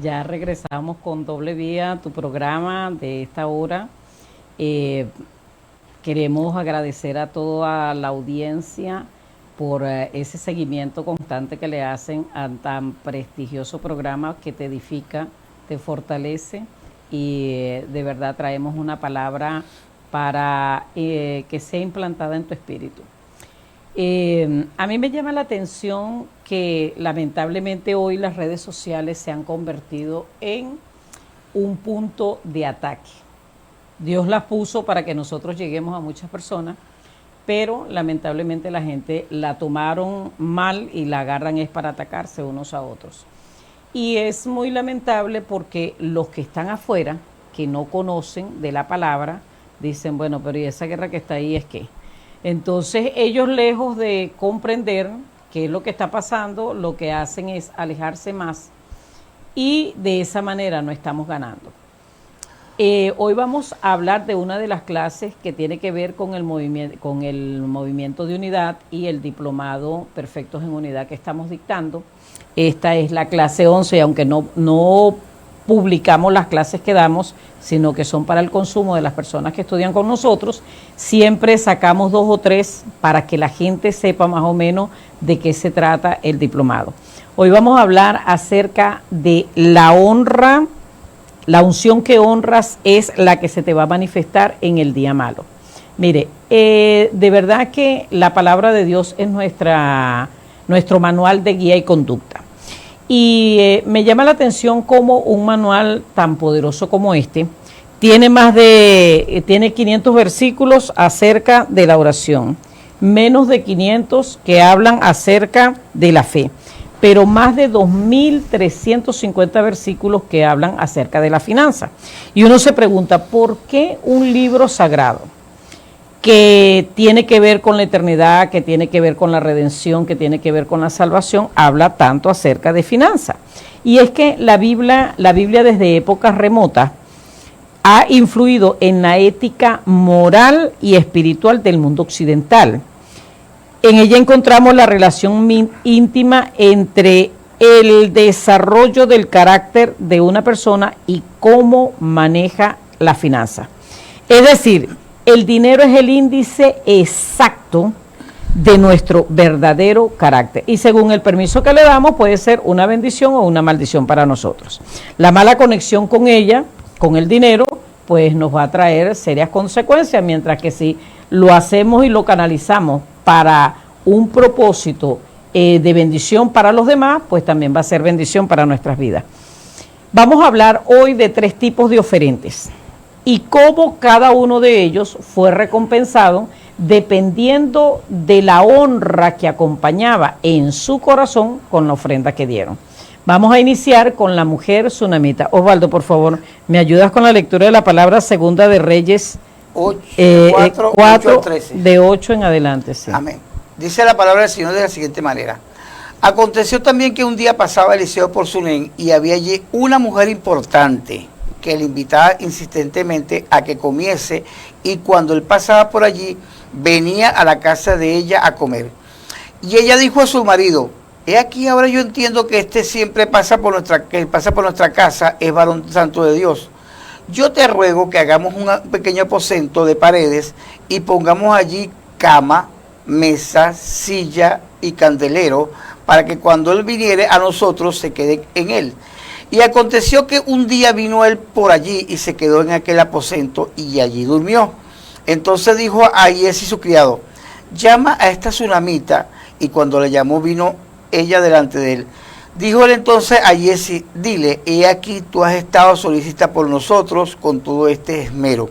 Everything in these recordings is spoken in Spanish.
Ya regresamos con Doble Vía, tu programa de esta hora. Eh, Queremos agradecer a toda la audiencia por ese seguimiento constante que le hacen a tan prestigioso programa que te edifica, te fortalece y de verdad traemos una palabra para que sea implantada en tu espíritu. A mí me llama la atención que lamentablemente hoy las redes sociales se han convertido en un punto de ataque. Dios las puso para que nosotros lleguemos a muchas personas, pero lamentablemente la gente la tomaron mal y la agarran es para atacarse unos a otros. Y es muy lamentable porque los que están afuera, que no conocen de la palabra, dicen, bueno, pero ¿y esa guerra que está ahí es qué? Entonces ellos, lejos de comprender qué es lo que está pasando, lo que hacen es alejarse más y de esa manera no estamos ganando. Hoy vamos a hablar de una de las clases que tiene que ver con el movimiento de unidad y el diplomado Perfectos en Unidad que estamos dictando. Esta es la clase 11, y aunque no publicamos las clases que damos, sino que son para el consumo de las personas que estudian con nosotros, siempre sacamos 2 o 3 para que la gente sepa más o menos de qué se trata el diplomado. Hoy vamos a hablar acerca de la honra. La unción que honras es la que se te va a manifestar en el día malo. Mire, de verdad que la palabra de Dios es nuestro manual de guía y conducta. Y me llama la atención cómo un manual tan poderoso como este tiene 500 versículos acerca de la oración, menos de 500 que hablan acerca de la fe, pero más de 2.350 versículos que hablan acerca de la finanza. Y uno se pregunta, ¿por qué un libro sagrado que tiene que ver con la eternidad, que tiene que ver con la redención, que tiene que ver con la salvación, habla tanto acerca de finanza? Y es que la Biblia desde épocas remotas ha influido en la ética moral y espiritual del mundo occidental. En ella encontramos la relación íntima entre el desarrollo del carácter de una persona y cómo maneja la finanza. Es decir, el dinero es el índice exacto de nuestro verdadero carácter. Y según el permiso que le damos, puede ser una bendición o una maldición para nosotros. La mala conexión con ella, con el dinero, pues nos va a traer serias consecuencias, mientras que si lo hacemos y lo canalizamos para un propósito de bendición para los demás, pues también va a ser bendición para nuestras vidas. Vamos a hablar hoy de 3 tipos de oferentes y cómo cada uno de ellos fue recompensado dependiendo de la honra que acompañaba en su corazón con la ofrenda que dieron. Vamos a iniciar con la mujer sunamita. Osvaldo, por favor, ¿me ayudas con la lectura de la palabra Segunda de Reyes 4 de 8 en adelante? Sí. Amén. Dice la palabra del Señor de la siguiente manera. Aconteció también que un día pasaba Eliseo por Sunem y había allí una mujer importante que le invitaba insistentemente a que comiese, y cuando él pasaba por allí venía a la casa de ella a comer. Y ella dijo a su marido: he aquí, ahora yo entiendo que este siempre pasa por nuestra casa, es varón santo de Dios. Yo te ruego que hagamos un pequeño aposento de paredes y pongamos allí cama, mesa, silla y candelero, para que cuando él viniere a nosotros se quede en él. Y aconteció que un día vino él por allí y se quedó en aquel aposento y allí durmió. Entonces dijo a Giezi su criado: llama a esta sunamita. Y cuando le llamó, vino ella delante de él. Díjole entonces a Giezi: dile, he aquí, tú has estado solícita por nosotros con todo este esmero.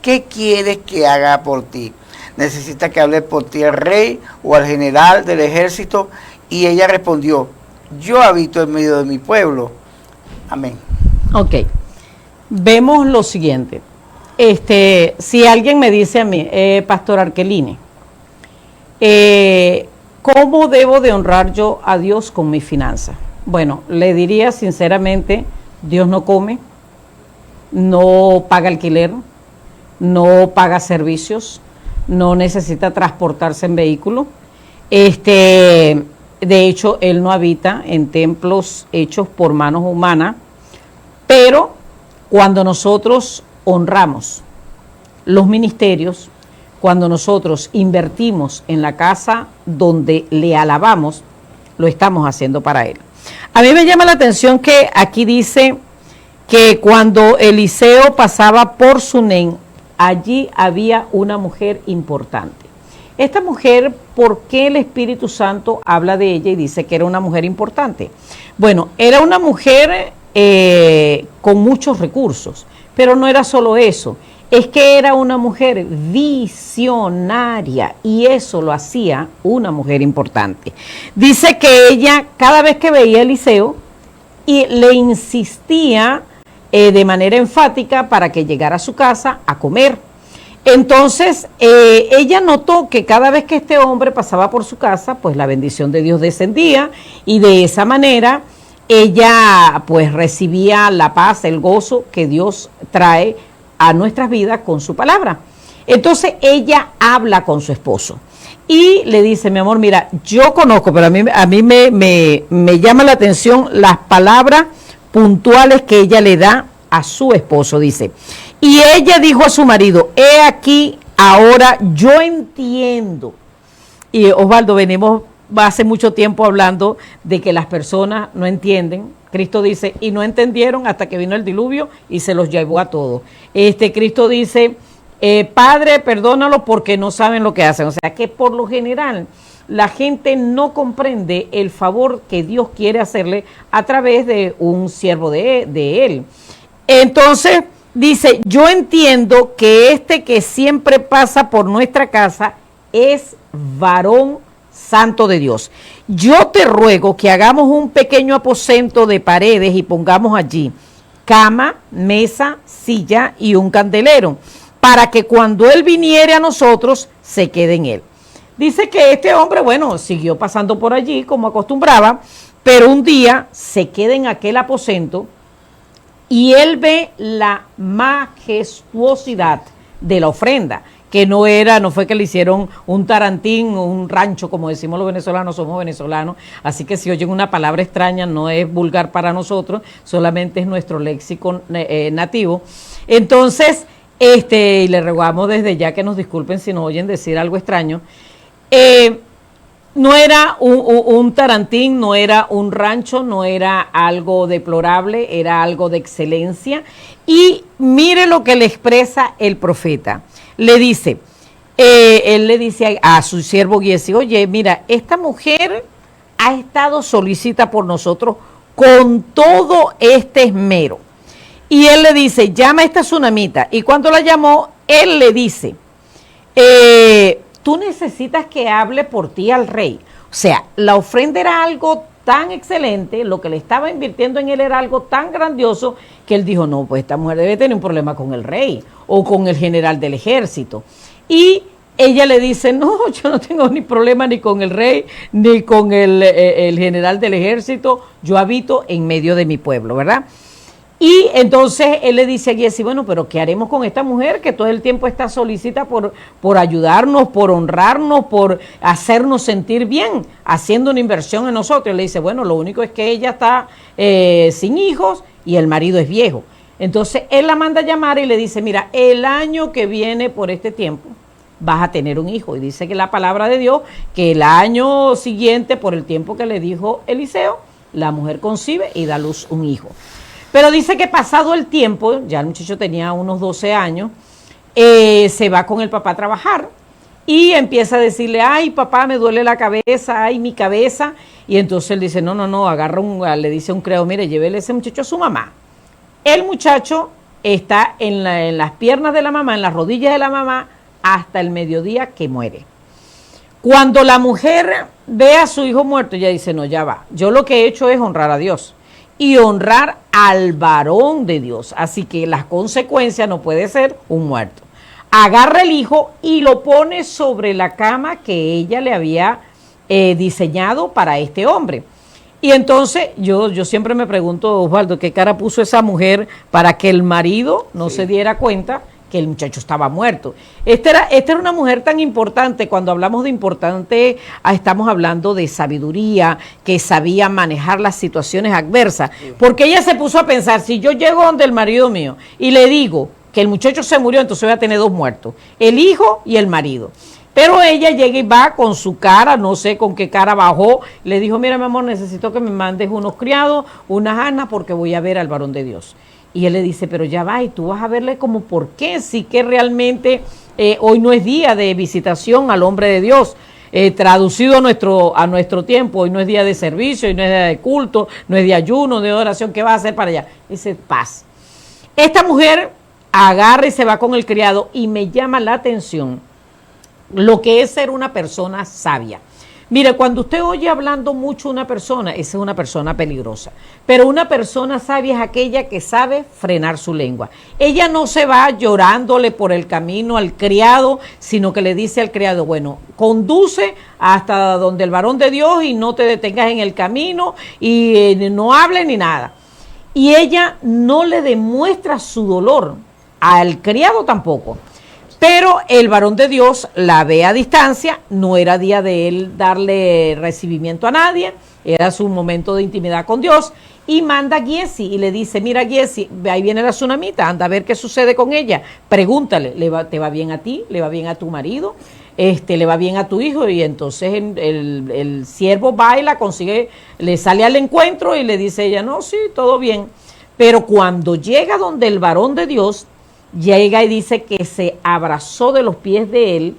¿Qué quieres que haga por ti? ¿Necesita que hable por ti al rey o al general del ejército? Y ella respondió: yo habito en medio de mi pueblo. Amén. Ok, vemos lo siguiente. Si alguien me dice a mí, Pastor Arqueline, ¿cómo debo de honrar yo a Dios con mi finanza? Bueno, le diría sinceramente, Dios no come, no paga alquiler, no paga servicios, no necesita transportarse en vehículo. De hecho, Él no habita en templos hechos por manos humanas, Pero cuando nosotros honramos los ministerios, cuando nosotros invertimos en la casa donde le alabamos, lo estamos haciendo para Él. A mí me llama la atención que aquí dice que cuando Eliseo pasaba por Sunén, allí había una mujer importante. Esta mujer, ¿por qué el Espíritu Santo habla de ella y dice que era una mujer importante? Bueno, era una mujer con muchos recursos, pero no era solo eso, es que era una mujer visionaria y eso lo hacía una mujer importante. Dice que ella cada vez que veía a Eliseo y le insistía de manera enfática para que llegara a su casa a comer. Entonces ella notó que cada vez que este hombre pasaba por su casa, pues la bendición de Dios descendía y de esa manera ella pues recibía la paz, el gozo que Dios trae a nuestras vidas con su palabra. Entonces ella habla con su esposo y le dice, mi amor, mira, yo conozco, pero a mí me llama la atención las palabras puntuales que ella le da a su esposo. Dice, y ella dijo a su marido, he aquí, ahora yo entiendo. Y Osvaldo, venimos hace mucho tiempo hablando de que las personas no entienden. Cristo dice, y no entendieron hasta que vino el diluvio y se los llevó a todos. Cristo dice, Padre, perdónalo porque no saben lo que hacen. O sea que por lo general la gente no comprende el favor que Dios quiere hacerle a través de un siervo de Él. Entonces dice, yo entiendo que que siempre pasa por nuestra casa es varón santo de Dios. Yo te ruego que hagamos un pequeño aposento de paredes y pongamos allí cama, mesa, silla y un candelero, para que cuando él viniere a nosotros, se quede en él. Dice que este hombre, bueno, siguió pasando por allí como acostumbraba, pero un día se queda en aquel aposento y él ve la majestuosidad de la ofrenda, que no fue que le hicieron un tarantín o un rancho, como decimos los venezolanos, somos venezolanos, así que si oyen una palabra extraña no es vulgar para nosotros, solamente es nuestro léxico nativo. Entonces, y le rogamos desde ya que nos disculpen si nos oyen decir algo extraño. No era un tarantín, no era un rancho, no era algo deplorable, era algo de excelencia. Y mire lo que le expresa el profeta. Le dice, él le dice a su siervo Giesi, oye, mira, esta mujer ha estado solicita por nosotros con todo este esmero. Y él le dice, llama a esta tsunamita. Y cuando la llamó, él le dice, tú necesitas que hable por ti al rey. O sea, la ofrenda era algo tan excelente, lo que le estaba invirtiendo en él era algo tan grandioso, que él dijo, no, pues esta mujer debe tener un problema con el rey o con el general del ejército. Y ella le dice, no, yo no tengo ni problema ni con el rey, ni con el general del ejército, yo habito en medio de mi pueblo, ¿verdad? Y entonces él le dice a Giesi, bueno, pero ¿qué haremos con esta mujer que todo el tiempo está solicita por ayudarnos, por honrarnos, por hacernos sentir bien, haciendo una inversión en nosotros? Y le dice, bueno, lo único es que ella está sin hijos y el marido es viejo. Entonces él la manda a llamar y le dice, mira, el año que viene por este tiempo vas a tener un hijo. Y dice que la palabra de Dios, que el año siguiente, por el tiempo que le dijo Eliseo, la mujer concibe y da a luz un hijo. Pero dice que pasado el tiempo, ya el muchacho tenía unos 12 años, se va con el papá a trabajar y empieza a decirle, ay papá, me duele la cabeza, ay mi cabeza. Y entonces él dice, no, le dice a un criado, mire, llévele ese muchacho a su mamá. El muchacho está en las piernas de la mamá, en las rodillas de la mamá, hasta el mediodía que muere. Cuando la mujer ve a su hijo muerto, ella dice, no, ya va, yo lo que he hecho es honrar a Dios y honrar al varón de Dios. Así que las consecuencias no puede ser un muerto. Agarra el hijo y lo pone sobre la cama que ella le había diseñado para este hombre. Y entonces yo siempre me pregunto, Osvaldo, ¿qué cara puso esa mujer para que el marido no se diera cuenta que el muchacho estaba muerto. Esta era una mujer tan importante. Cuando hablamos de importante, estamos hablando de sabiduría, que sabía manejar las situaciones adversas, porque ella se puso a pensar, si yo llego donde el marido mío y le digo que el muchacho se murió, entonces voy a tener dos muertos, el hijo y el marido. Pero ella llega y va con su cara, no sé con qué cara bajó, le dijo, mira mi amor, necesito que me mandes unos criados, unas asnas, porque voy a ver al varón de Dios. Y él le dice, pero ya va, y tú vas a verle como por qué, sí que realmente hoy no es día de visitación al hombre de Dios. Traducido a nuestro tiempo, hoy no es día de servicio, hoy no es día de culto, no es de ayuno, de oración, ¿qué va a hacer para allá? Dice, paz. Esta mujer agarra y se va con el criado y me llama la atención lo que es ser una persona sabia. Mire, cuando usted oye hablando mucho una persona, esa es una persona peligrosa. Pero una persona sabia es aquella que sabe frenar su lengua. Ella no se va llorándole por el camino al criado, sino que le dice al criado, bueno, conduce hasta donde el varón de Dios y no te detengas en el camino y no hable ni nada. Y ella no le demuestra su dolor, al criado tampoco. Pero el varón de Dios la ve a distancia, no era día de él darle recibimiento a nadie, era su momento de intimidad con Dios, y manda a Giesi y le dice, mira Giesi, ahí viene la tsunamita, anda a ver qué sucede con ella, pregúntale, ¿te va bien a ti? ¿Le va bien a tu marido? ¿Le va bien a tu hijo? Y entonces el siervo va y la consigue, le sale al encuentro y le dice ella, no, sí, todo bien. Pero cuando llega donde el varón de Dios, llega y dice que se abrazó de los pies de él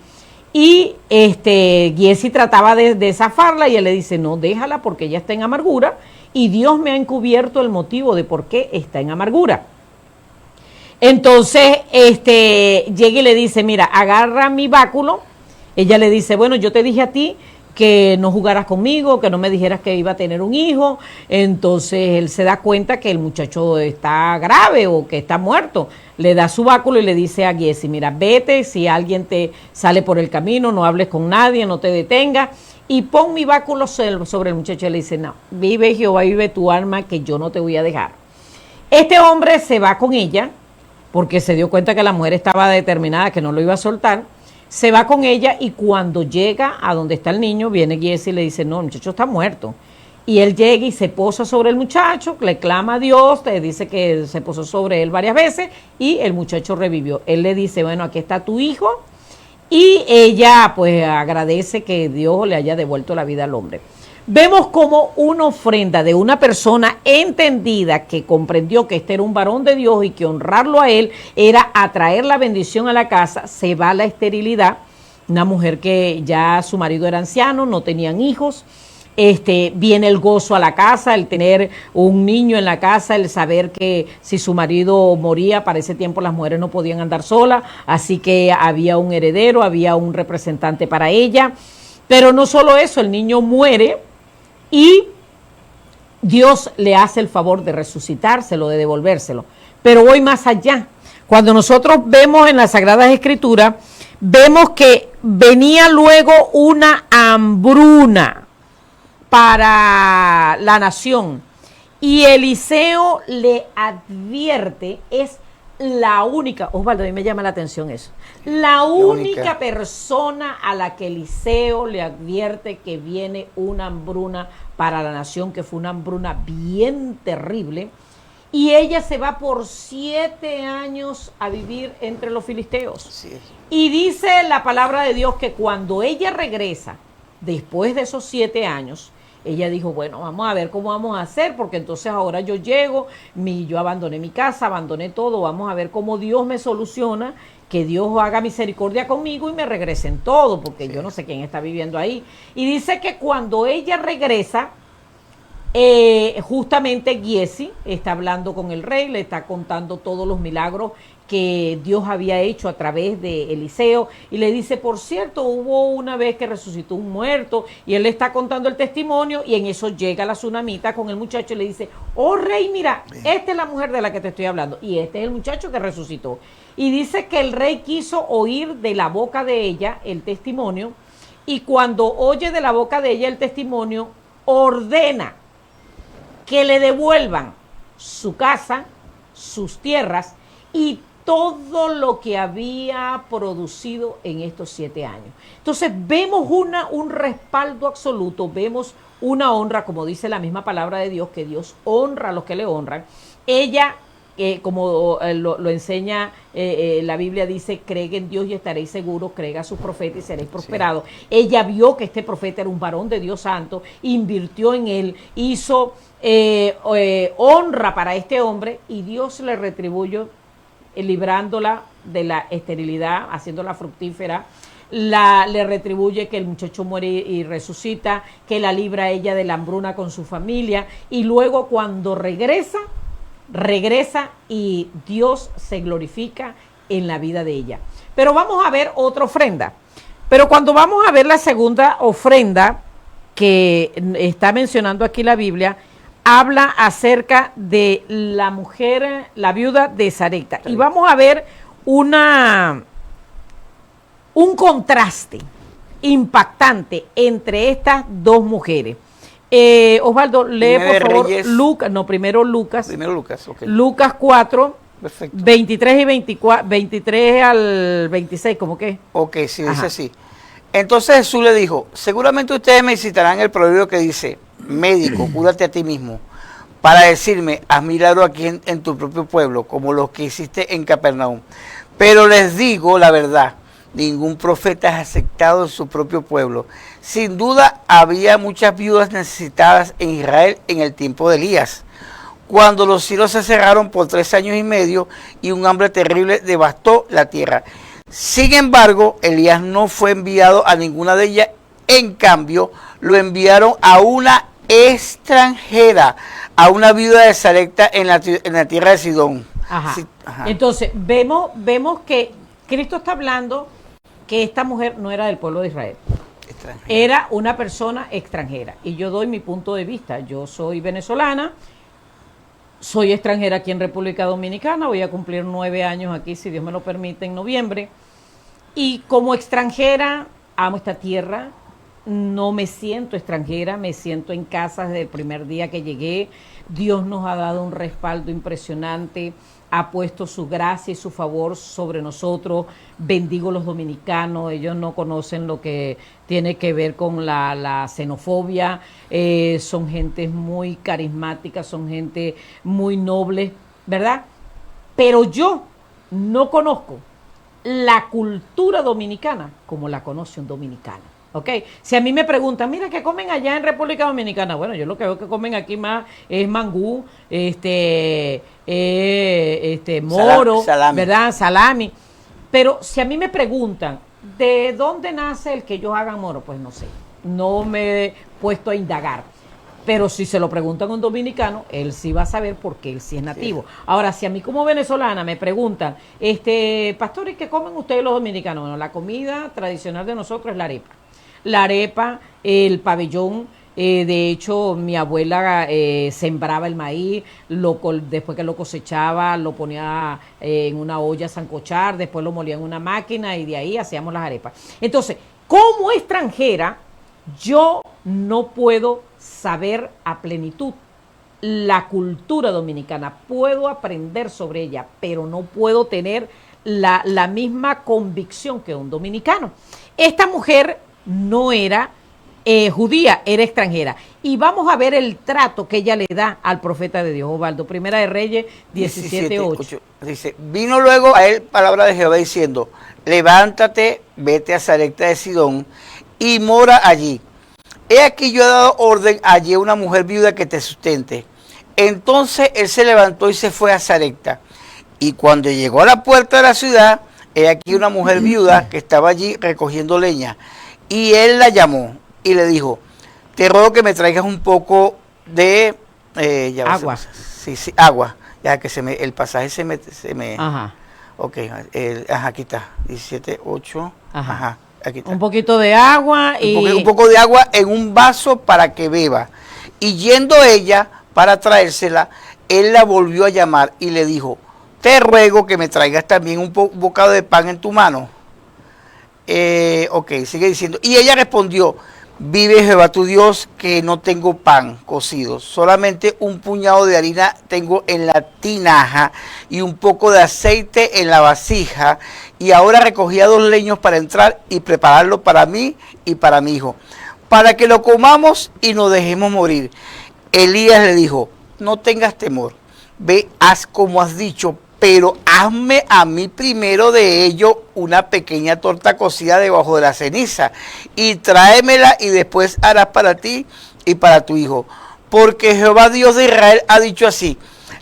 y Giesi trataba de zafarla y él le dice, no, déjala porque ella está en amargura y Dios me ha encubierto el motivo de por qué está en amargura. Entonces, llega y le dice, mira, agarra mi báculo. Ella le dice, bueno, yo te dije a ti que no jugaras conmigo, que no me dijeras que iba a tener un hijo. Entonces él se da cuenta que el muchacho está grave o que está muerto. Le da su báculo y le dice a Giesi, mira, vete, si alguien te sale por el camino, no hables con nadie, no te detengas, y pon mi báculo sobre el muchacho. Y le dice, no, vive Jehová, vive tu alma, que yo no te voy a dejar. Este hombre se va con ella, porque se dio cuenta que la mujer estaba determinada, que no lo iba a soltar. Se va con ella y cuando llega a donde está el niño, viene Giesi y le dice, no, el muchacho está muerto. Y él llega y se posa sobre el muchacho, le clama a Dios, le dice que se posó sobre él varias veces y el muchacho revivió. Él le dice, bueno, aquí está tu hijo. Y ella pues agradece que Dios le haya devuelto la vida al hombre. Vemos como una ofrenda de una persona entendida que comprendió que este era un varón de Dios y que honrarlo a él era atraer la bendición a la casa, se va la esterilidad. Una mujer que ya su marido era anciano, no tenían hijos. Viene el gozo a la casa, el tener un niño en la casa, el saber que si su marido moría, para ese tiempo las mujeres no podían andar solas, así que había un heredero, había un representante para ella. Pero no solo eso, el niño muere y Dios le hace el favor de resucitárselo, de devolvérselo. Pero voy más allá. Cuando nosotros vemos en las Sagradas Escrituras, vemos que venía luego una hambruna para la nación. Y Eliseo le advierte, es la única, Osvaldo, a mí me llama la atención eso, la única persona a la que Eliseo le advierte que viene una hambruna para la nación, que fue una hambruna bien terrible, y ella se va por 7 años a vivir entre los filisteos. Sí. Y dice la palabra de Dios que cuando ella regresa, después de esos 7 años, ella dijo, bueno, vamos a ver cómo vamos a hacer, porque entonces ahora yo llego, yo abandoné mi casa, abandoné todo, vamos a ver cómo Dios me soluciona, que Dios haga misericordia conmigo y me regresen todo, porque yo no sé quién está viviendo ahí. Y dice que cuando ella regresa, justamente Giesi está hablando con el rey, le está contando todos los milagros que Dios había hecho a través de Eliseo, y le dice, por cierto, hubo una vez que resucitó un muerto, y él le está contando el testimonio, y en eso llega la tsunamita con el muchacho y le dice, oh rey, mira, esta es la mujer de la que te estoy hablando, y este es el muchacho que resucitó. Y dice que el rey quiso oír de la boca de ella el testimonio, y cuando oye de la boca de ella el testimonio, ordena que le devuelvan su casa, sus tierras y todo lo que había producido en estos 7 años. Entonces vemos un respaldo absoluto, vemos una honra, como dice la misma palabra de Dios, que Dios honra a los que le honran. Ella, como lo enseña la Biblia, dice, cree en Dios y estaréis seguros, cree a sus profetas y seréis prosperados. Sí. Ella vio que este profeta era un varón de Dios santo, invirtió en él, hizo honra para este hombre, y Dios le retribuyó librándola de la esterilidad, haciéndola fructífera. Le retribuye que el muchacho muere y resucita, que la libra a ella de la hambruna con su familia, y luego cuando regresa y Dios se glorifica en la vida de ella. Pero vamos a ver otra ofrenda. Pero cuando vamos a ver la segunda ofrenda que está mencionando aquí la Biblia, habla acerca de la mujer, la viuda de Sarepta. Y vamos a ver un contraste impactante entre estas dos mujeres. Osvaldo, lee por favor primero Lucas. Primero Lucas, ok. Lucas 4, perfecto. 23 y 24, 23 al 26, ¿cómo qué? Ok, sí, dice así. Entonces Jesús le dijo, seguramente ustedes me citarán el proverbio que dice, médico, cúrate a ti mismo, para decirme, haz milagro aquí en tu propio pueblo, como los que hiciste en Capernaum. Pero les digo la verdad, ningún profeta es aceptado en su propio pueblo. Sin duda había muchas viudas necesitadas en Israel en el tiempo de Elías, cuando los cielos se cerraron por 3 años y medio y un hambre terrible devastó la tierra. Sin embargo, Elías no fue enviado a ninguna de ellas, en cambio, lo enviaron a una extranjera, a una viuda de Sarepta en la tierra de Sidón. Ajá. Sí, ajá. Entonces, vemos que Cristo está hablando que esta mujer no era del pueblo de Israel. Era una persona extranjera. Y yo doy mi punto de vista. Yo soy venezolana, soy extranjera aquí en República Dominicana, voy a cumplir 9 años aquí, si Dios me lo permite, en noviembre. Y como extranjera, amo esta tierra, no me siento extranjera, me siento en casa desde el primer día que llegué. Dios nos ha dado un respaldo impresionante, ha puesto su gracia y su favor sobre nosotros. Bendigo a los dominicanos, ellos no conocen lo que tiene que ver con la xenofobia, son gente muy carismática, son gente muy noble, ¿verdad? Pero yo no conozco la cultura dominicana como la conoce un dominicano. Okay. Si a mí me preguntan, mira, ¿qué comen allá en República Dominicana? Bueno, yo lo que veo que comen aquí más es mangú, moro, salami. ¿Verdad? Salami. Pero si a mí me preguntan, ¿de dónde nace el que ellos hagan moro? Pues no sé, no me he puesto a indagar. Pero si se lo preguntan a un dominicano, él sí va a saber porque él sí es nativo. Sí. Ahora, si a mí como venezolana me preguntan, pastores, ¿qué comen ustedes los dominicanos? Bueno, la comida tradicional de nosotros es la arepa. La arepa, el pabellón, de hecho mi abuela sembraba el maíz, después que lo cosechaba lo ponía en una olla a sancochar, después lo molía en una máquina y de ahí hacíamos las arepas. Entonces, como extranjera, yo no puedo saber a plenitud la cultura dominicana, puedo aprender sobre ella, pero no puedo tener la misma convicción que un dominicano. Esta mujer no era judía, era extranjera. Y vamos a ver el trato que ella le da al profeta de Dios, Osvaldo. Primera de Reyes 17:8. Dice, vino luego a él palabra de Jehová diciendo, levántate, vete a Sarepta de Sidón y mora allí. He aquí yo he dado orden allí a una mujer viuda que te sustente. Entonces él se levantó y se fue a Sarepta. Y cuando llegó a la puerta de la ciudad, he aquí una mujer viuda que estaba allí recogiendo leña. Y él la llamó y le dijo, te ruego que me traigas un poco de agua. Sí, agua. Ya que el pasaje se me Ajá. Ok, aquí está, 17:8. Ajá. Aquí está. Un poquito de agua y... Un poco de agua en un vaso para que beba. Y yendo ella para traérsela, él la volvió a llamar y le dijo, te ruego que me traigas también un bocado de pan en tu mano. Ok, sigue diciendo. Y ella respondió, Vive Jehová tu Dios que no tengo pan cocido, solamente un puñado de harina tengo en la tinaja y un poco de aceite en la vasija, y ahora recogía 2 leños para entrar y prepararlo para mí y para mi hijo, para que lo comamos y nos dejemos morir. Elías le dijo, no tengas temor, ve, haz como has dicho, pero hazme a mí primero de ello una pequeña torta cocida debajo de la ceniza y tráemela, y después harás para ti y para tu hijo. Porque Jehová Dios de Israel ha dicho así,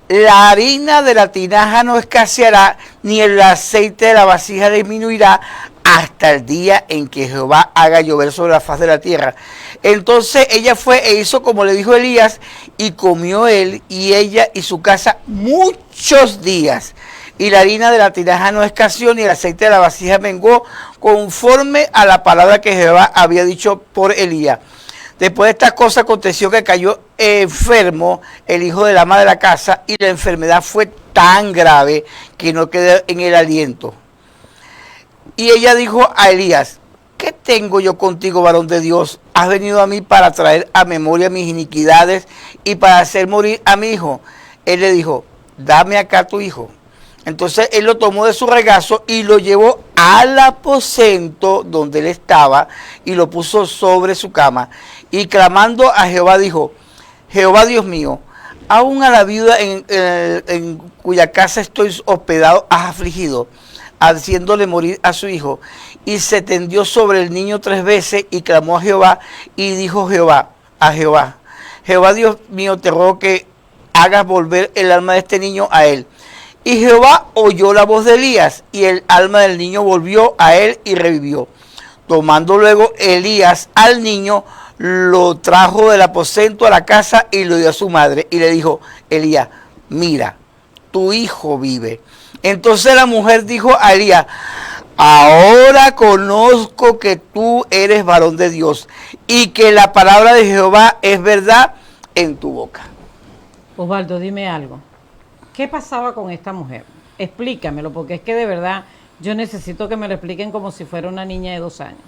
la harina de la tinaja no escaseará, ni el aceite de la vasija disminuirá, hasta el día en que Jehová haga llover sobre la faz de la tierra. Entonces ella fue e hizo como le dijo Elías, y comió él y ella y su casa muchos días. Y la harina de la tinaja no escaseó, ni el aceite de la vasija menguó, conforme a la palabra que Jehová había dicho por Elías. Después de estas cosas aconteció que cayó enfermo el hijo del ama de la casa, y la enfermedad fue tan grave que no quedó en el aliento. Y ella dijo a Elías, ¿qué tengo yo contigo, varón de Dios? ¿Has venido a mí para traer a memoria mis iniquidades y para hacer morir a mi hijo? Él le dijo, dame acá tu hijo. Entonces él lo tomó de su regazo y lo llevó al aposento donde él estaba y lo puso sobre su cama. Y clamando a Jehová dijo, Jehová Dios mío, aún a la viuda en cuya casa estoy hospedado has afligido, haciéndole morir a su hijo. Y se tendió sobre el niño 3 veces y clamó a Jehová, y dijo Jehová a Jehová, Jehová Dios mío, te ruego que hagas volver el alma de este niño a él. Y Jehová oyó la voz de Elías, y el alma del niño volvió a él y revivió. Tomando luego Elías al niño, lo trajo del aposento a la casa y lo dio a su madre. Y le dijo, Elías, mira, tu hijo vive. Entonces la mujer dijo a Elías, ahora conozco que tú eres varón de Dios y que la palabra de Jehová es verdad en tu boca. Osvaldo, dime algo. ¿Qué pasaba con esta mujer? Explícamelo, porque es que de verdad yo necesito que me lo expliquen como si fuera una niña de 2 años.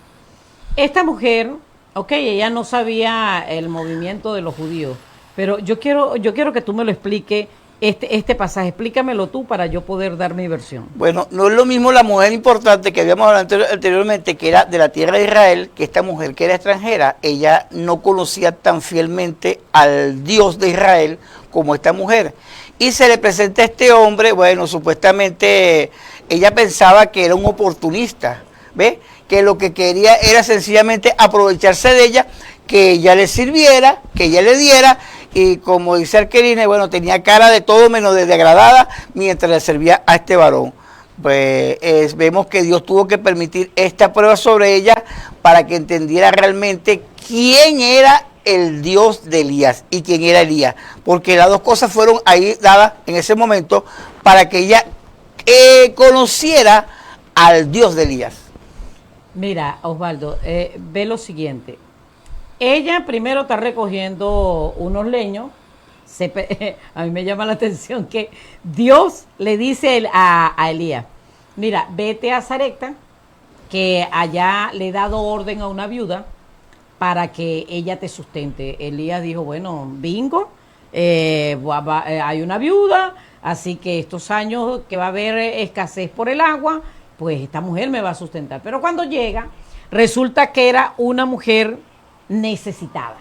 Esta mujer, ok, ella no sabía el movimiento de los judíos, pero yo quiero que tú me lo expliques. Este pasaje, explícamelo tú para yo poder dar mi versión. Bueno, no es lo mismo la mujer importante que habíamos hablado anteriormente, que era de la tierra de Israel, que esta mujer que era extranjera. Ella no conocía tan fielmente al Dios de Israel como esta mujer. Y se le presenta a este hombre, bueno, supuestamente ella pensaba que era un oportunista, ¿ves? Que lo que quería era sencillamente aprovecharse de ella, que ella le sirviera, que ella le diera. Y como dice Arqueline, bueno, tenía cara de todo menos de degradada mientras le servía a este varón. Pues vemos que Dios tuvo que permitir esta prueba sobre ella para que entendiera realmente quién era el Dios de Elías y quién era Elías. Porque las dos cosas fueron ahí dadas en ese momento para que ella conociera al Dios de Elías. Mira, Osvaldo, ve lo siguiente. Ella primero está recogiendo unos leños. A mí me llama la atención que Dios le dice a Elías, mira, vete a Sarepta, que allá le he dado orden a una viuda para que ella te sustente. Elías dijo, bueno, bingo, hay una viuda, así que estos años que va a haber escasez por el agua, pues esta mujer me va a sustentar. Pero cuando llega, resulta que era una mujer necesitada.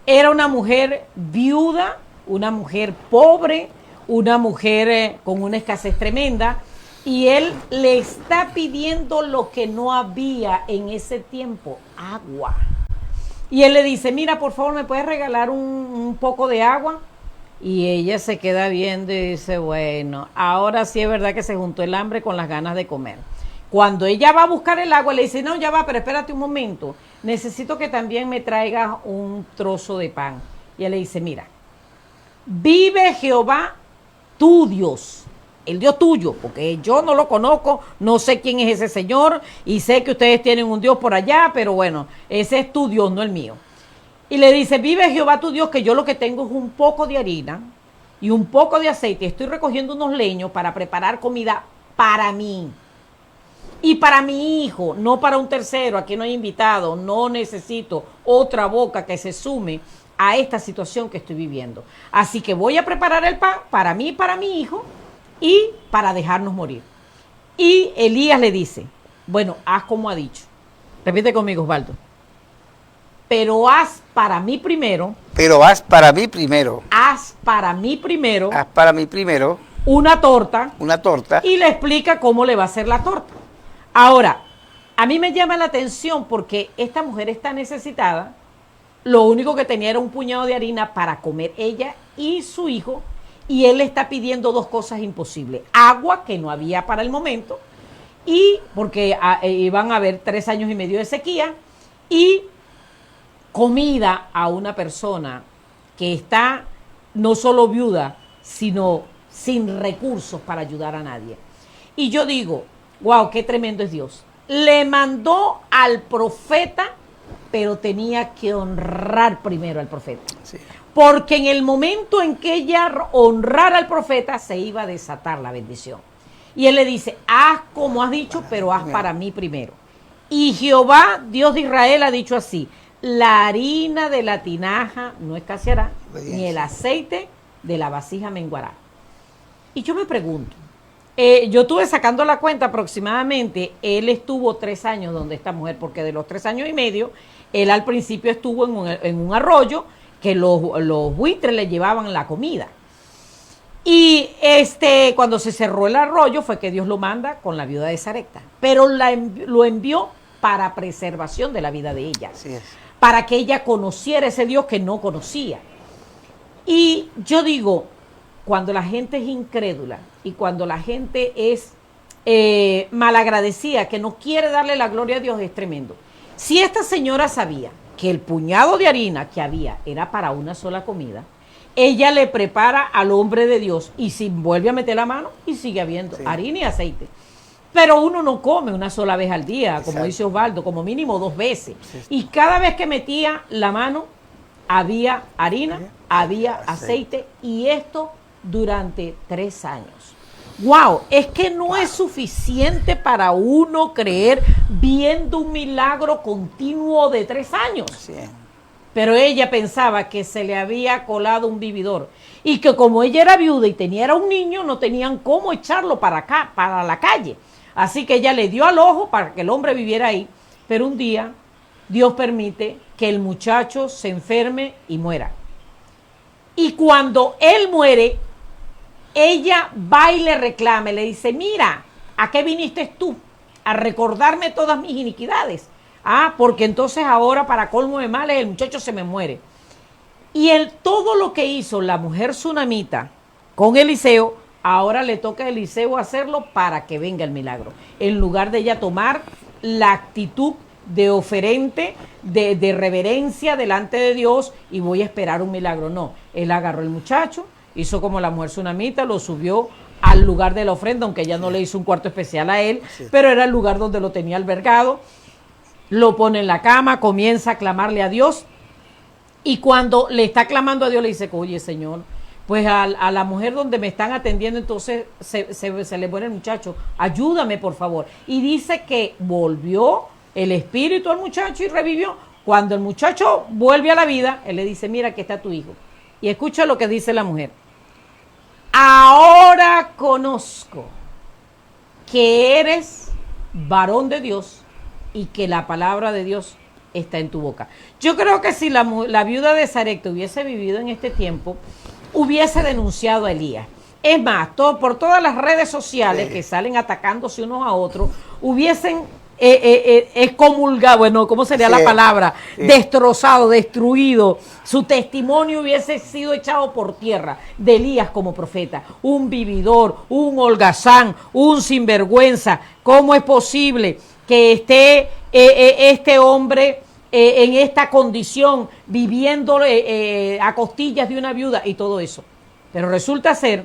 Era una mujer viuda, una mujer pobre, una mujer con una escasez tremenda, y él le está pidiendo lo que no había en ese tiempo, agua. Y él le dice, mira, por favor, ¿me puedes regalar un poco de agua? Y ella se queda viendo y dice, bueno, ahora sí es verdad que se juntó el hambre con las ganas de comer. Cuando ella va a buscar el agua, le dice, no, ya va, pero espérate un momento, necesito que también me traigas un trozo de pan. Y él le dice, mira, vive Jehová tu Dios, el Dios tuyo, porque yo no lo conozco, no sé quién es ese señor, y sé que ustedes tienen un Dios por allá, pero bueno, ese es tu Dios, no el mío. Y le dice, vive Jehová tu Dios, que yo lo que tengo es un poco de harina y un poco de aceite, estoy recogiendo unos leños para preparar comida para mí. Y para mi hijo, no para un tercero, aquí no hay invitado, no necesito otra boca que se sume a esta situación que estoy viviendo. Así que voy a preparar el pan para mí y para mi hijo y para dejarnos morir. Y Elías le dice, bueno, haz como ha dicho. Repite conmigo, Osvaldo. Pero haz para mí primero. Pero haz para mí primero. Haz para mí primero. Haz para mí primero. Una torta. Una torta. Y le explica cómo le va a hacer la torta. Ahora, a mí me llama la atención porque esta mujer está necesitada. Lo único que tenía era un puñado de harina para comer ella y su hijo. Y él le está pidiendo dos cosas imposibles. Agua, que no había para el momento. Y porque iban a haber 3 años y medio de sequía. Y comida a una persona que está no solo viuda, sino sin recursos para ayudar a nadie. Y yo digo, wow, qué tremendo es Dios. Le mandó al profeta, pero tenía que honrar primero al profeta. Sí. Porque en el momento en que ella honrara al profeta, se iba a desatar la bendición. Y él le dice, haz como has dicho, pero haz para mí primero. Y Jehová, Dios de Israel, ha dicho así, la harina de la tinaja no escaseará, ni el aceite de la vasija menguará. Y yo me pregunto, yo estuve sacando la cuenta aproximadamente, él estuvo 3 años donde esta mujer, porque de los 3 años y medio, él al principio estuvo en un arroyo que los buitres le llevaban la comida. Y cuando se cerró el arroyo fue que Dios lo manda con la viuda de Sarepta, pero lo envió para preservación de la vida de ella, para que ella conociera ese Dios que no conocía. Y yo digo, cuando la gente es incrédula y cuando la gente es malagradecida, que no quiere darle la gloria a Dios, es tremendo. Si esta señora sabía que el puñado de harina que había era para una sola comida, ella le prepara al hombre de Dios y si vuelve a meter la mano y sigue habiendo harina y aceite. Pero uno no come una sola vez al día, como dice Osvaldo, como mínimo 2 veces. Y cada vez que metía la mano, había harina, había aceite, y esto durante 3 años. ¡Wow! Es que no es suficiente para uno creer viendo un milagro continuo de 3 años. Sí. Pero ella pensaba que se le había colado un vividor y que como ella era viuda y tenía un niño, no tenían cómo echarlo para acá, para la calle. Así que ella le dio al ojo para que el hombre viviera ahí, pero un día Dios permite que el muchacho se enferme y muera. Y cuando él muere, ella va y le reclama, le dice, mira, ¿a qué viniste tú? A recordarme todas mis iniquidades. Porque entonces ahora para colmo de males el muchacho se me muere. Y todo lo que hizo la mujer tsunamita con Eliseo, ahora le toca a Eliseo hacerlo para que venga el milagro. En lugar de ella tomar la actitud de oferente, de reverencia delante de Dios y voy a esperar un milagro. No, él agarró el muchacho, hizo como la mujer tsunamita, lo subió al lugar de la ofrenda, aunque ella no le hizo un cuarto especial a él, pero era el lugar donde lo tenía albergado. Lo pone en la cama, comienza a clamarle a Dios y cuando le está clamando a Dios le dice, oye Señor, pues a la mujer donde me están atendiendo entonces se le muere el muchacho, ayúdame por favor. Y dice que volvió el espíritu al muchacho y revivió. Cuando el muchacho vuelve a la vida, él le dice, mira, aquí está tu hijo. Y escucha lo que dice la mujer. Ahora conozco que eres varón de Dios y que la palabra de Dios está en tu boca. Yo creo que si la viuda de Sarepta hubiese vivido en este tiempo, hubiese denunciado a Elías. Es más, por todas las redes sociales que salen atacándose unos a otros, hubiesen excomulgado, bueno, ¿cómo sería la palabra? Destrozado, destruido. Su testimonio hubiese sido echado por tierra de Elías como profeta. Un vividor, un holgazán, un sinvergüenza. ¿Cómo es posible que esté este hombre en esta condición, viviendo a costillas de una viuda y todo eso? Pero resulta ser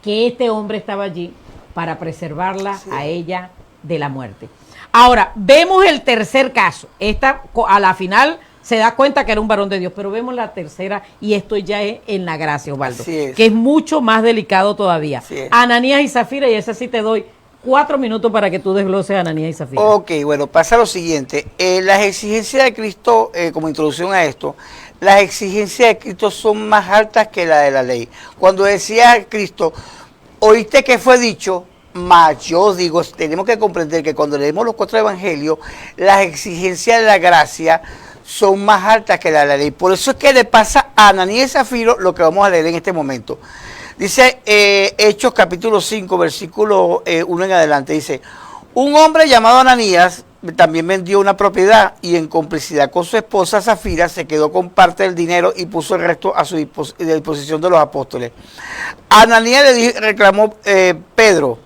que este hombre estaba allí para preservarla a ella de la muerte. Ahora, vemos el tercer caso. Esta, a la final, se da cuenta que era un varón de Dios, pero vemos la tercera, y esto ya es en la gracia, Osvaldo, que es mucho más delicado todavía. Ananías y Zafira, y esa sí te doy 4 minutos para que tú desgloses a Ananías y Zafira. Ok, bueno, pasa lo siguiente. Las exigencias de Cristo, como introducción a esto, las exigencias de Cristo son más altas que la de la ley. Cuando decía Cristo, oíste que fue dicho, mas yo digo, tenemos que comprender que cuando leemos los 4 evangelios, las exigencias de la gracia son más altas que la de la ley. Por eso es que le pasa a Ananías y Zafira lo que vamos a leer en este momento. Dice Hechos capítulo 5, versículo 1 en adelante, dice, un hombre llamado Ananías también vendió una propiedad y en complicidad con su esposa Zafira se quedó con parte del dinero y puso el resto a su disposición de los apóstoles. Ananías reclamó Pedro,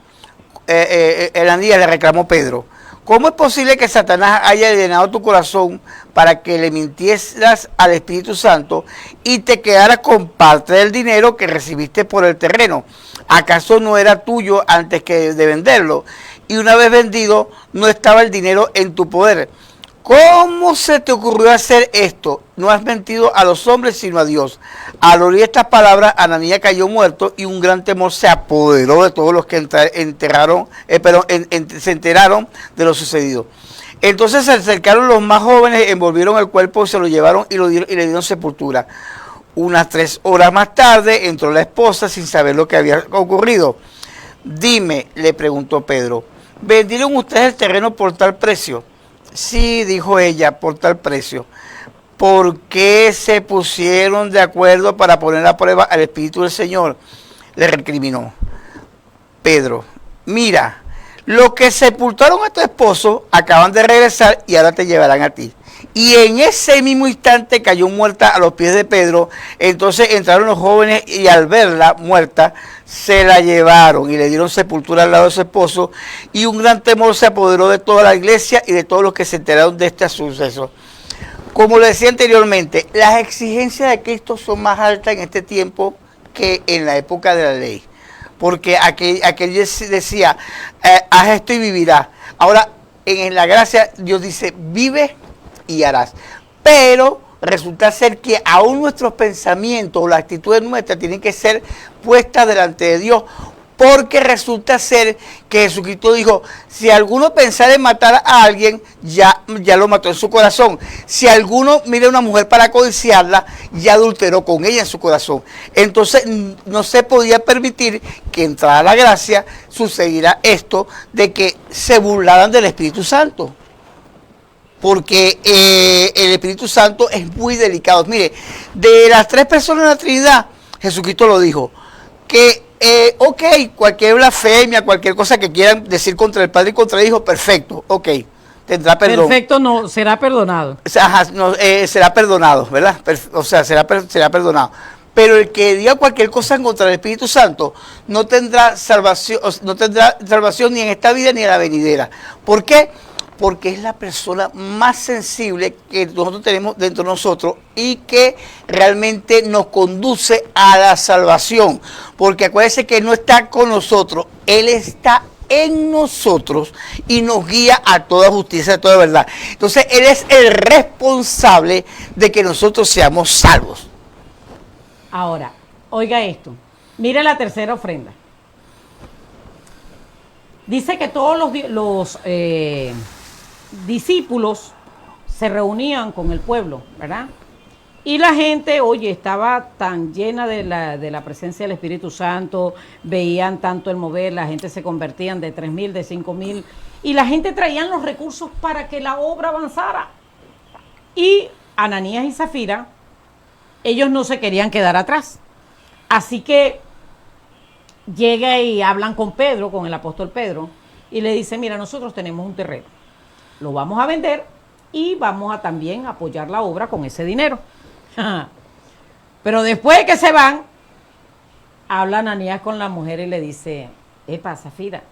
Ananías le reclamó Pedro, ¿cómo es posible que Satanás haya llenado tu corazón para que le mintieras al Espíritu Santo y te quedaras con parte del dinero que recibiste por el terreno? ¿Acaso no era tuyo antes que de venderlo? Y una vez vendido, no estaba el dinero en tu poder. ¿Cómo se te ocurrió hacer esto? No has mentido a los hombres, sino a Dios. Al oír estas palabras, Ananías cayó muerto y un gran temor se apoderó de todos los que se enteraron de lo sucedido. Entonces se acercaron los más jóvenes, envolvieron el cuerpo, se lo llevaron y le dieron sepultura. Unas 3 horas más tarde entró la esposa sin saber lo que había ocurrido. Dime, le preguntó Pedro, ¿vendieron ustedes el terreno por tal precio? Sí, dijo ella, por tal precio. ¿Por qué se pusieron de acuerdo para poner a prueba al Espíritu del Señor? Le recriminó Pedro. Mira, los que sepultaron a tu esposo acaban de regresar y ahora te llevarán a ti. Y en ese mismo instante cayó muerta a los pies de Pedro. Entonces entraron los jóvenes y al verla muerta, se la llevaron y le dieron sepultura al lado de su esposo. Y un gran temor se apoderó de toda la iglesia y de todos los que se enteraron de este suceso. Como le decía anteriormente, las exigencias de Cristo son más altas en este tiempo que en la época de la ley. Porque aquel decía, haz esto y vivirás. Ahora, en la gracia, Dios dice, vive y harás. Pero resulta ser que aún nuestros pensamientos o las actitudes nuestras tienen que ser puestas delante de Dios, porque resulta ser que Jesucristo dijo, si alguno pensara en matar a alguien, ya lo mató en su corazón. Si alguno mira a una mujer para codiciarla, ya adulteró con ella en su corazón. Entonces no se podía permitir que entrara la gracia, sucediera esto de que se burlaran del Espíritu Santo. Porque el Espíritu Santo es muy delicado. Mire, de las 3 personas de la Trinidad, Jesucristo lo dijo, que ok, cualquier blasfemia, cualquier cosa que quieran decir contra el Padre y contra el Hijo, perfecto, ok, tendrá perdón. Perfecto, no, será perdonado. Ajá, no, será perdonado, ¿verdad? O sea, será perdonado. Pero el que diga cualquier cosa en contra del Espíritu Santo no tendrá salvación ni en esta vida ni en la venidera. ¿Por qué? Porque es la persona más sensible que nosotros tenemos dentro de nosotros y que realmente nos conduce a la salvación. Porque acuérdense que no está con nosotros, Él está en nosotros y nos guía a toda justicia, a toda verdad. Entonces Él es el responsable de que nosotros seamos salvos. Ahora, oiga esto, mire la tercera ofrenda. Dice que todos los discípulos se reunían con el pueblo, ¿verdad? Y la gente, oye, estaba tan llena de la presencia del Espíritu Santo, veían tanto el mover, la gente se convertían de 3,000, de 5,000, y la gente traían los recursos para que la obra avanzara. Y Ananías y Zafira, ellos no se querían quedar atrás. Así que llega y hablan con Pedro, con el apóstol Pedro, y le dice, mira, nosotros tenemos un terreno, lo vamos a vender y vamos a también apoyar la obra con ese dinero. Pero después de que se van, habla Ananías con la mujer y le dice, epa, Zafira,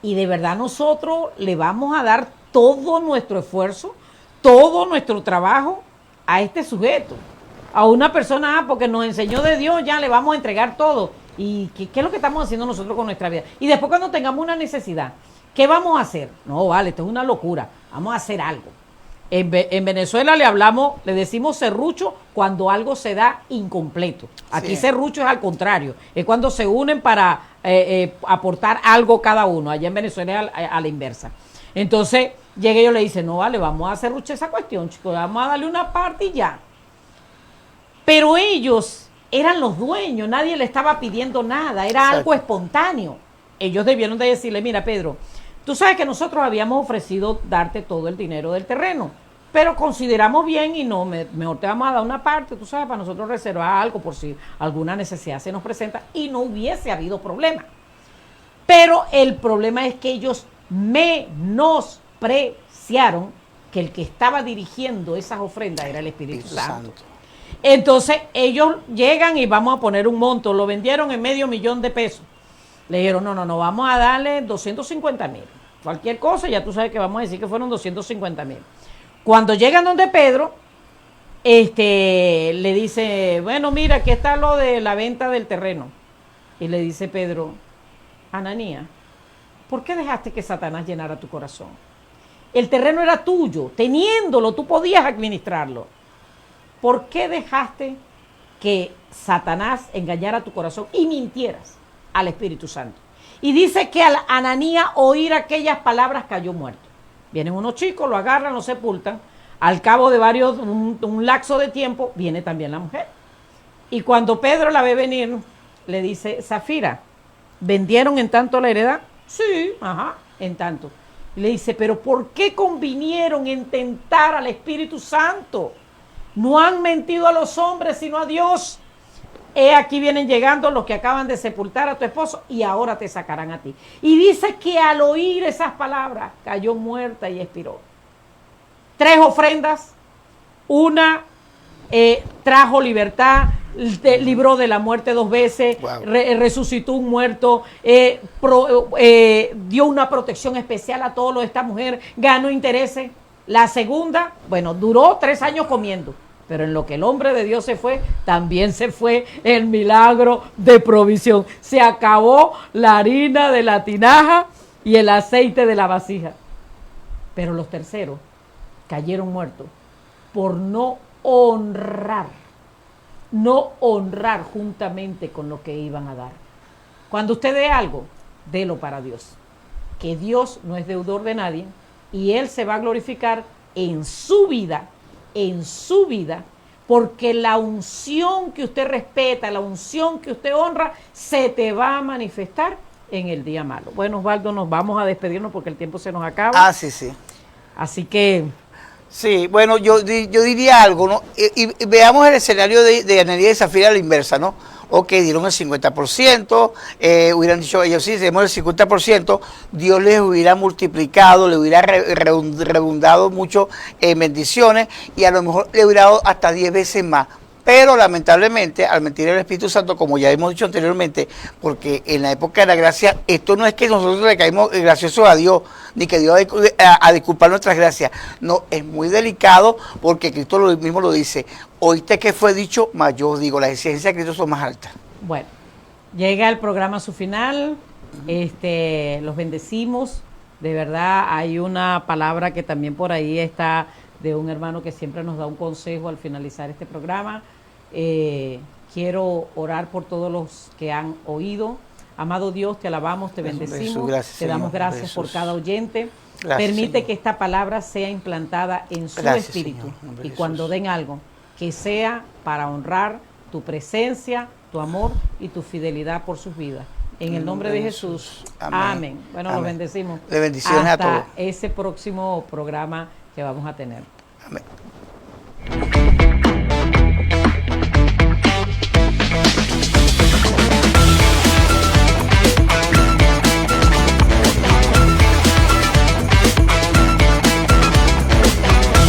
y de verdad nosotros le vamos a dar todo nuestro esfuerzo, todo nuestro trabajo a este sujeto, a una persona, porque nos enseñó de Dios, ya le vamos a entregar todo. ¿Y qué es lo que estamos haciendo nosotros con nuestra vida? Y después cuando tengamos una necesidad, ¿qué vamos a hacer? No, vale, esto es una locura, vamos a hacer algo. En Venezuela le decimos serrucho cuando algo se da incompleto. Aquí serrucho es al contrario, es cuando se unen para aportar algo cada uno. Allá en Venezuela es a la inversa. Entonces llega y yo le dice, no vale, vamos a serruchar esa cuestión, chicos, vamos a darle una parte y ya. Pero ellos eran los dueños, nadie le estaba pidiendo nada, era algo espontáneo. Ellos debieron de decirle, mira Pedro, tú sabes que nosotros habíamos ofrecido darte todo el dinero del terreno, pero consideramos bien y no, mejor te vamos a dar una parte, tú sabes, para nosotros reservar algo por si alguna necesidad se nos presenta y no hubiese habido problema. Pero el problema es que ellos menospreciaron que el que estaba dirigiendo esas ofrendas era el Espíritu Santo. Entonces ellos llegan y vamos a poner un monto, lo vendieron en $500,000 Le dijeron, no, vamos a darle 250,000. Cualquier cosa, ya tú sabes que vamos a decir que fueron 250,000. Cuando llegan donde Pedro, le dice, bueno, mira, aquí está lo de la venta del terreno. Y le dice Pedro, Ananías, ¿por qué dejaste que Satanás llenara tu corazón? El terreno era tuyo, teniéndolo, tú podías administrarlo. ¿Por qué dejaste que Satanás engañara tu corazón y mintieras al Espíritu Santo? Y dice que al Ananías oír aquellas palabras cayó muerto. Vienen unos chicos, lo agarran, lo sepultan. Al cabo de un lapso de tiempo, viene también la mujer. Y cuando Pedro la ve venir, le dice, Zafira, ¿vendieron en tanto la heredad? Sí, en tanto. Y le dice, pero ¿por qué convinieron en tentar al Espíritu Santo? No han mentido a los hombres, sino a Dios. Aquí vienen llegando los que acaban de sepultar a tu esposo y ahora te sacarán a ti. Y dice que al oír esas palabras cayó muerta y expiró. 3 ofrendas, una trajo libertad, libró de la muerte 2 veces, wow. Resucitó un muerto, dio una protección especial a todos los de esta mujer, ganó intereses. La segunda, bueno, duró 3 años comiendo. Pero en lo que el hombre de Dios se fue, también se fue el milagro de provisión. Se acabó la harina de la tinaja y el aceite de la vasija. Pero los terceros cayeron muertos por no honrar juntamente con lo que iban a dar. Cuando usted dé algo, délo para Dios. Que Dios no es deudor de nadie y Él se va a glorificar en su vida, porque la unción que usted respeta, la unción que usted honra, se te va a manifestar en el día malo. Bueno, Osvaldo, nos vamos a despedirnos porque el tiempo se nos acaba. Sí. Así que... Sí, bueno, yo diría algo, ¿no? Y veamos el escenario de Ananías y Zafira a la inversa, ¿no? Ok, dieron el 50%, hubieran dicho ellos, sí, tenemos el 50%, Dios les hubiera multiplicado, le hubiera redundado mucho en bendiciones y a lo mejor le hubiera dado hasta 10 veces más. Pero lamentablemente, al mentir el Espíritu Santo, como ya hemos dicho anteriormente, porque en la época de la gracia, esto no es que nosotros le caímos graciosos a Dios, ni que Dios a disculpar nuestras gracias. No, es muy delicado porque Cristo mismo lo dice. Oíste que fue dicho, mas yo os digo, las exigencias de Cristo son más altas. Bueno, llega el programa a su final, los bendecimos. De verdad, hay una palabra que también por ahí está de un hermano que siempre nos da un consejo al finalizar este programa. Quiero orar por todos los que han oído. Amado Dios, te alabamos, te bendecimos, gracias, te damos Señor, gracias por cada oyente. Gracias, Permite Señor, que esta palabra sea implantada en su espíritu, Señor, y cuando den algo, que sea para honrar tu presencia, tu amor y tu fidelidad por sus vidas. En el nombre de Jesús. Amén. Bueno, los bendecimos. De bendiciones hasta a todos. Ese próximo programa que vamos a tener. Amén.